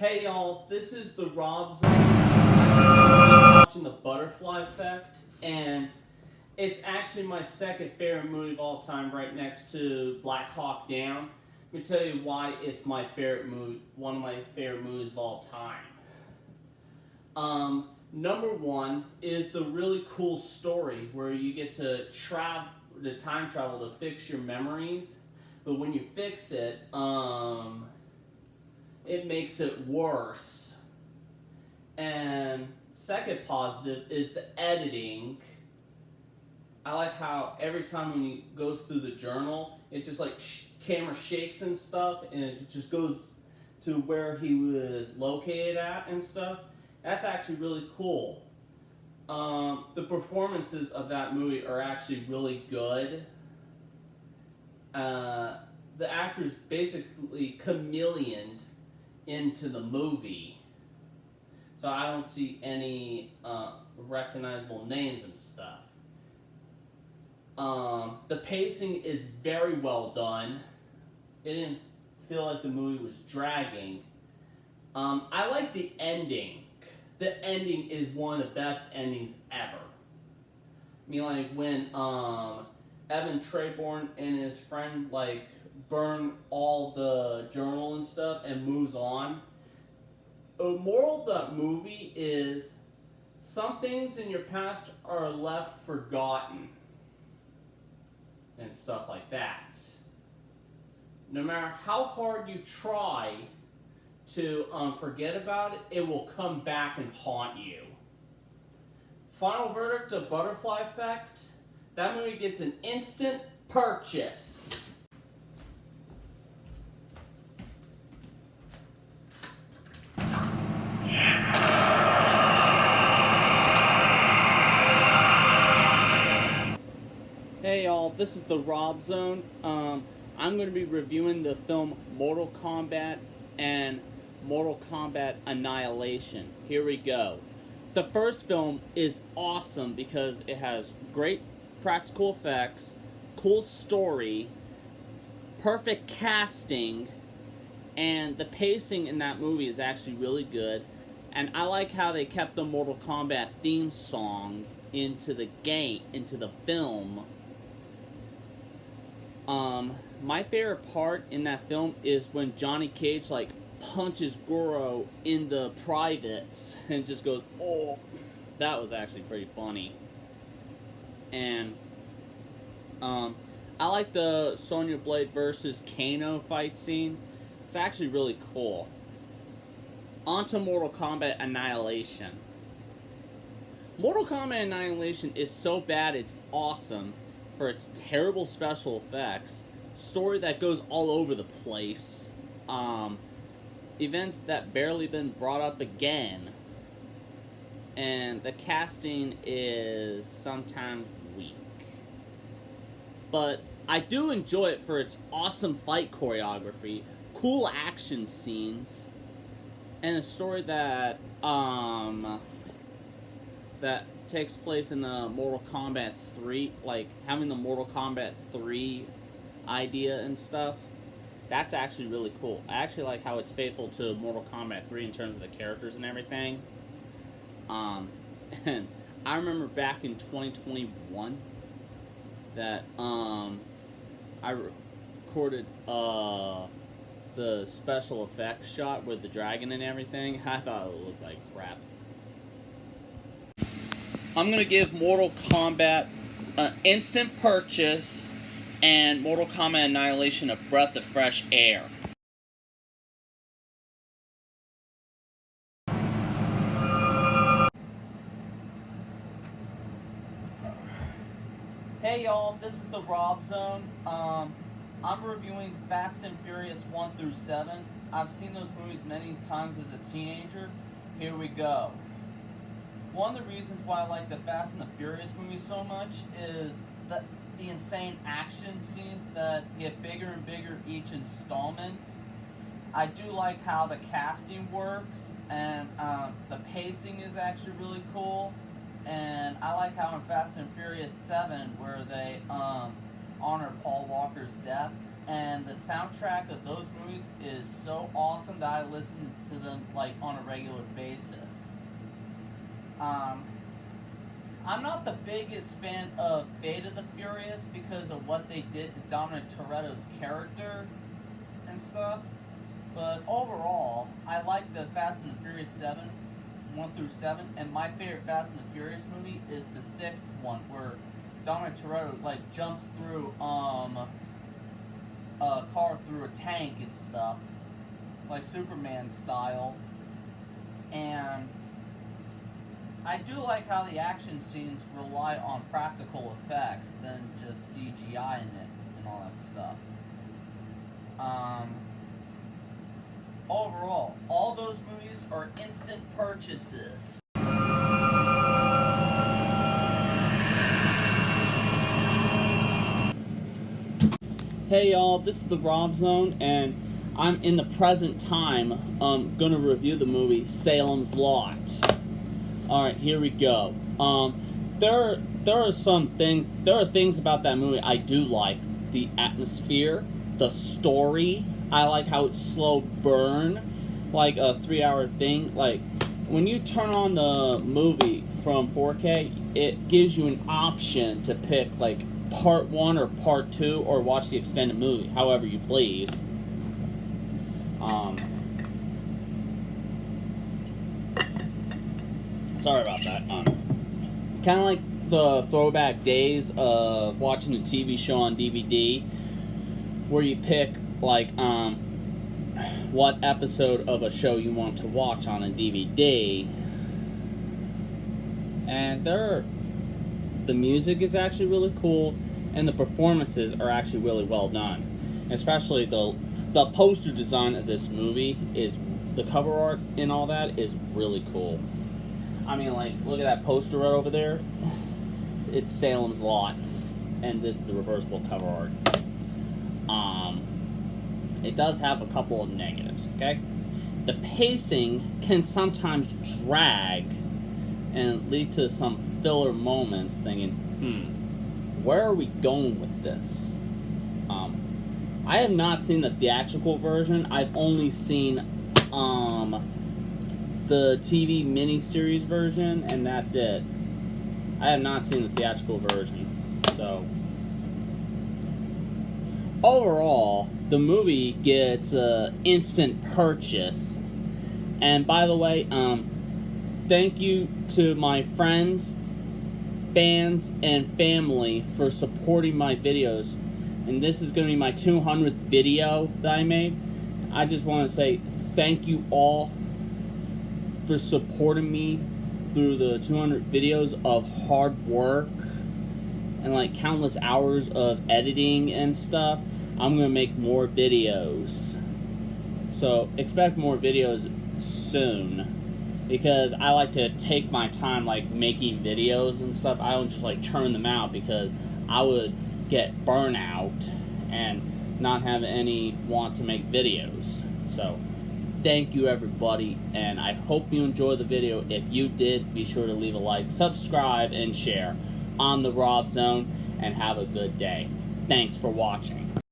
Hey y'all, this is the Rob Zone. I'm watching The Butterfly Effect, and it's actually my second favorite movie of all time, right next to Black Hawk Down. Let me tell you why it's my favorite movie, one of my favorite movies of all time. Number one is the really cool story where you get to time travel to fix your memories, but when you fix it, it makes it worse. And second positive is the editing. I like how every time when he goes through the journal, it just like camera shakes and stuff, and it just goes to where he was located at and stuff. That's actually really cool. The performances of that movie are actually really good. The actors basically chameleoned into the movie, so I don't see any recognizable names and stuff. The pacing is very well done. It didn't feel like the movie was dragging. I like the ending. The ending is one of the best endings ever. I mean, like when Evan Treborn and his friend like burn all the journal and stuff and moves on. The moral of that movie is some things in your past are left forgotten and stuff like that. No matter how hard you try to forget about it, it will come back and haunt you. Final verdict of Butterfly Effect, that movie gets an instant purchase. Hey y'all, this is the Rob Zone. I'm going to be reviewing the film Mortal Kombat and Mortal Kombat Annihilation. Here we go. The first film is awesome because it has great practical effects, cool story, perfect casting, and the pacing in that movie is actually really good. And I like how they kept the Mortal Kombat theme song into the game, into the film. My favorite part in that film is when Johnny Cage like punches Goro in the privates and just goes, oh, that was actually pretty funny. And I like the Sonya Blade versus Kano fight scene. It's actually really cool. On to Mortal Kombat Annihilation. Mortal Kombat Annihilation is so bad it's awesome for its terrible special effects, story that goes all over the place, events that barely been brought up again, and the casting is sometimes weak. But I do enjoy it for its awesome fight choreography, cool action scenes, and a story that that takes place in the Mortal Kombat 3, like having the Mortal Kombat 3 idea and stuff. That's actually really cool. I actually like how it's faithful to Mortal Kombat 3 in terms of the characters and everything. And I remember back in 2021 that I recorded the special effects shot with the dragon and everything. I thought it looked like crap. I'm going to give Mortal Kombat an instant purchase and Mortal Kombat Annihilation a breath of fresh air. Hey y'all, this is the Rob Zone. I'm reviewing Fast and Furious 1 through 7. I've seen those movies many times as a teenager. Here we go. One of the reasons why I like the Fast and the Furious movies so much is the insane action scenes that get bigger and bigger each installment. I do like how the casting works, and the pacing is actually really cool. And I like how in Fast and Furious 7, where they honor Paul Walker's death, and the soundtrack of those movies is so awesome that I listen to them like on a regular basis. I'm not the biggest fan of Fate of the Furious because of what they did to Dominic Toretto's character and stuff. But overall, I like the Fast and the Furious 7, 1 through 7, and my favorite Fast and the Furious movie is the 6th one, where Dominic Toretto like jumps through a car through a tank and stuff, like Superman style. And I do like how the action scenes rely on practical effects than just CGI in it and all that stuff. Overall, all those movies are instant purchases. Hey y'all, this is the Rob Zone, and I'm in the present time gonna review the movie Salem's Lot. Alright, here we go. There are things about that movie I do like. The atmosphere, the story. I like how it's slow burn, like a 3-hour thing. Like, when you turn on the movie from 4K, it gives you an option to pick, like, part 1 or part 2, or watch the extended movie, however you please. Sorry about that. Kind of like the throwback days of watching a TV show on DVD, where you pick like what episode of a show you want to watch on a DVD, and the music is actually really cool, and the performances are actually really well done. Especially the poster design of this movie is, the cover art and all that is really cool. I mean, like, look at that poster right over there. It's Salem's Lot, and this is the reversible cover art. It does have a couple of negatives, okay? The pacing can sometimes drag and lead to some filler moments, thinking, where are we going with this? I have not seen the theatrical version. I've only seen the TV miniseries version, and that's it. I have not seen the theatrical version. So, overall, the movie gets instant purchase. And by the way, thank you to my friends, fans, and family for supporting my videos. And this is going to be my 200th video that I made. I just want to say thank you all for supporting me through the 200 videos of hard work and like countless hours of editing and stuff. I'm going to make more videos. So expect more videos soon, because I like to take my time like making videos and stuff. I don't just like churn them out, because I would get burnout and not have any want to make videos. So thank you everybody, and I hope you enjoyed the video. If you did, be sure to leave a like, subscribe, and share on the Rob Zone, and have a good day. Thanks for watching.